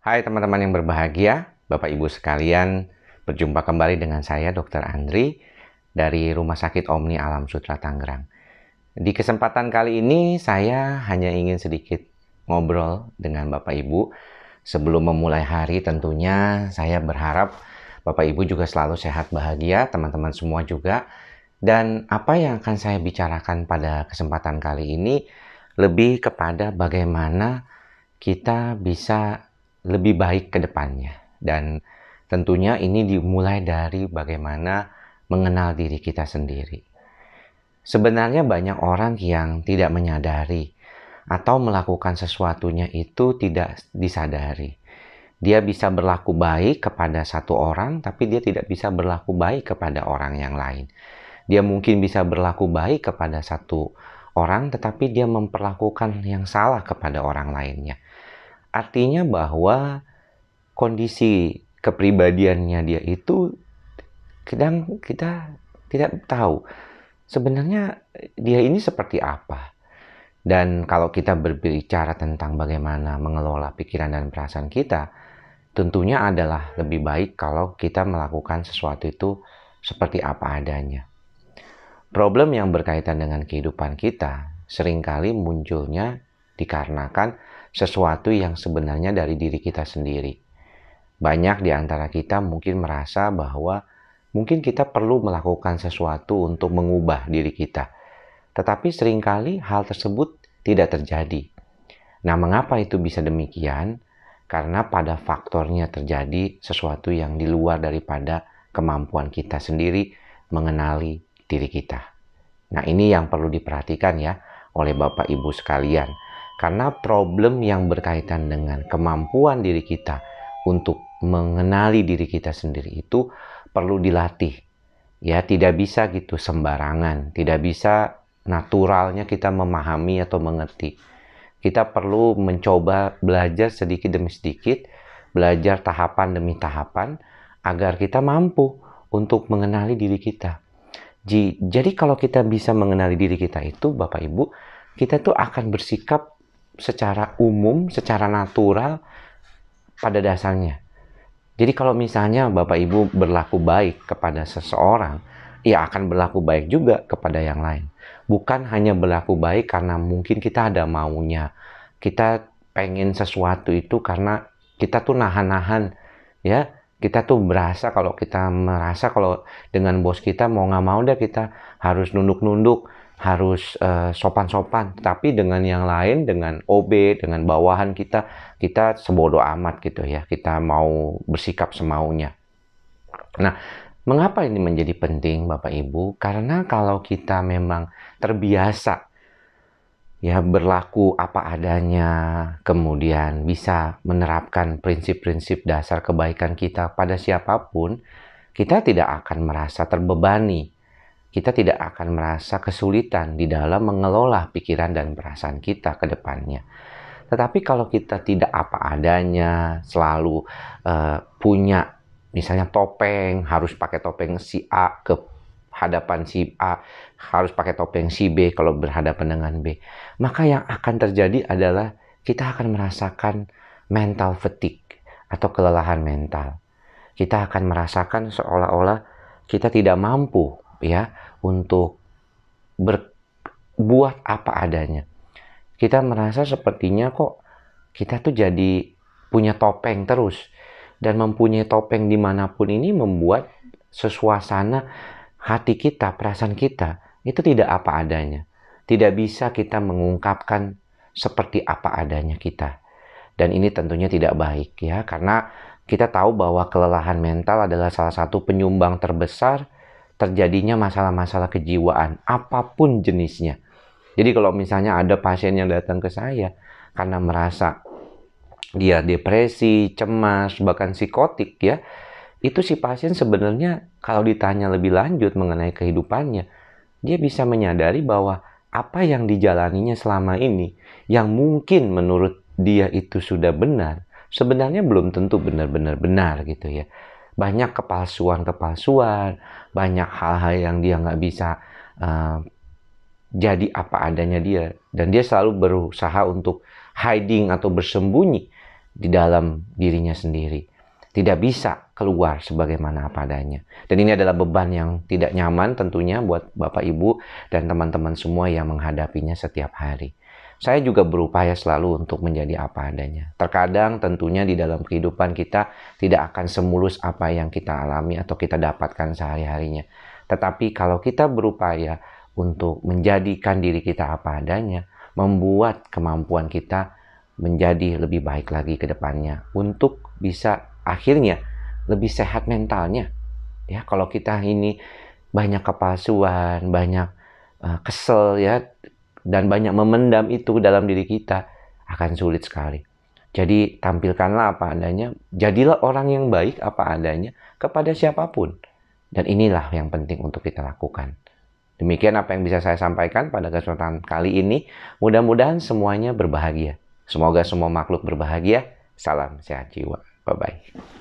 Hai teman-teman yang berbahagia, Bapak Ibu sekalian, berjumpa kembali dengan saya Dr. Andri dari Rumah Sakit Omni Alam Sutera Tangerang. Di kesempatan kali ini saya hanya ingin sedikit ngobrol dengan Bapak Ibu. Sebelum memulai hari tentunya saya berharap Bapak Ibu juga selalu sehat bahagia, teman-teman semua juga. Dan apa yang akan saya bicarakan pada kesempatan kali ini lebih kepada bagaimana kita bisa lebih baik ke depannya. Dan tentunya ini dimulai dari bagaimana mengenal diri kita sendiri. Sebenarnya banyak orang yang tidak menyadari atau melakukan sesuatunya itu tidak disadari. Dia bisa berlaku baik kepada satu orang, tapi dia tidak bisa berlaku baik kepada orang yang lain. Dia mungkin bisa berlaku baik kepada satu orang, tetapi dia memperlakukan yang salah kepada orang lainnya. Artinya bahwa kondisi kepribadiannya dia itu kadang kita tidak tahu sebenarnya dia ini seperti apa. Dan kalau kita berbicara tentang bagaimana mengelola pikiran dan perasaan kita, tentunya adalah lebih baik kalau kita melakukan sesuatu itu seperti apa adanya. Problem yang berkaitan dengan kehidupan kita seringkali munculnya dikarenakan sesuatu yang sebenarnya dari diri kita sendiri. Banyak di antara kita mungkin merasa bahwa mungkin kita perlu melakukan sesuatu untuk mengubah diri kita. Tetapi seringkali hal tersebut tidak terjadi. Nah, mengapa itu bisa demikian? Karena pada faktornya terjadi sesuatu yang di luar daripada kemampuan kita sendiri mengenali diri kita. Nah, ini yang perlu diperhatikan ya oleh Bapak Ibu sekalian. Karena problem yang berkaitan dengan kemampuan diri kita untuk mengenali diri kita sendiri itu perlu dilatih. Ya, tidak bisa gitu sembarangan, tidak bisa naturalnya kita memahami atau mengerti. Kita perlu mencoba belajar sedikit demi sedikit, belajar tahapan demi tahapan agar kita mampu untuk mengenali diri kita. Jadi kalau kita bisa mengenali diri kita itu, Bapak Ibu, kita tuh akan bersikap secara umum, secara natural pada dasarnya. Jadi kalau misalnya Bapak Ibu berlaku baik kepada seseorang, ya akan berlaku baik juga kepada yang lain. Bukan hanya berlaku baik karena mungkin kita ada maunya. Kita pengen sesuatu itu karena kita tuh nahan-nahan, ya. Kita tuh merasa kalau dengan bos kita mau nggak mau deh kita harus nunduk-nunduk, harus sopan-sopan. Tapi dengan yang lain, dengan OB, dengan bawahan kita sebodoh amat gitu ya. Kita mau bersikap semaunya. Nah, mengapa ini menjadi penting Bapak Ibu? Karena kalau kita memang terbiasa ya berlaku apa adanya, kemudian bisa menerapkan prinsip-prinsip dasar kebaikan kita pada siapapun, kita tidak akan merasa terbebani. Kita tidak akan merasa kesulitan di dalam mengelola pikiran dan perasaan kita ke depannya. Tetapi kalau kita tidak apa adanya, selalu punya misalnya topeng, harus pakai topeng si A ke hadapan si A, harus pakai topeng si B kalau berhadapan dengan B. Maka yang akan terjadi adalah kita akan merasakan mental fatigue atau kelelahan mental. Kita akan merasakan seolah-olah kita tidak mampu ya untuk berbuat apa adanya. Kita merasa sepertinya kok kita tuh jadi punya topeng terus. Dan mempunyai topeng dimanapun ini membuat suasana hati kita, perasaan kita, itu tidak apa adanya. Tidak bisa kita mengungkapkan seperti apa adanya kita. Dan ini tentunya tidak baik ya, karena kita tahu bahwa kelelahan mental adalah salah satu penyumbang terbesar terjadinya masalah-masalah kejiwaan, apapun jenisnya. Jadi kalau misalnya ada pasien yang datang ke saya karena merasa dia depresi, cemas, bahkan psikotik ya, itu si pasien sebenarnya kalau ditanya lebih lanjut mengenai kehidupannya, dia bisa menyadari bahwa apa yang dijalaninya selama ini, yang mungkin menurut dia itu sudah benar, sebenarnya belum tentu benar-benar benar gitu ya. Banyak kepalsuan-kepalsuan, banyak hal-hal yang dia nggak bisa jadi apa adanya dia. Dan dia selalu berusaha untuk hiding atau bersembunyi di dalam dirinya sendiri. Tidak bisa keluar sebagaimana apa adanya. Dan ini adalah beban yang tidak nyaman tentunya buat Bapak Ibu dan teman-teman semua yang menghadapinya setiap hari. Saya juga berupaya selalu untuk menjadi apa adanya. Terkadang tentunya di dalam kehidupan kita tidak akan semulus apa yang kita alami atau kita dapatkan sehari-harinya. Tetapi kalau kita berupaya untuk menjadikan diri kita apa adanya, membuat kemampuan kita menjadi lebih baik lagi ke depannya untuk bisa akhirnya lebih sehat mentalnya. Ya, kalau kita ini banyak kepalsuan, banyak kesel ya, dan banyak memendam itu dalam diri kita, akan sulit sekali. Jadi tampilkanlah apa adanya, jadilah orang yang baik apa adanya kepada siapapun. Dan inilah yang penting untuk kita lakukan. Demikian apa yang bisa saya sampaikan pada kesempatan kali ini. Mudah-mudahan semuanya berbahagia. Semoga semua makhluk berbahagia. Salam sehat jiwa. Bye-bye.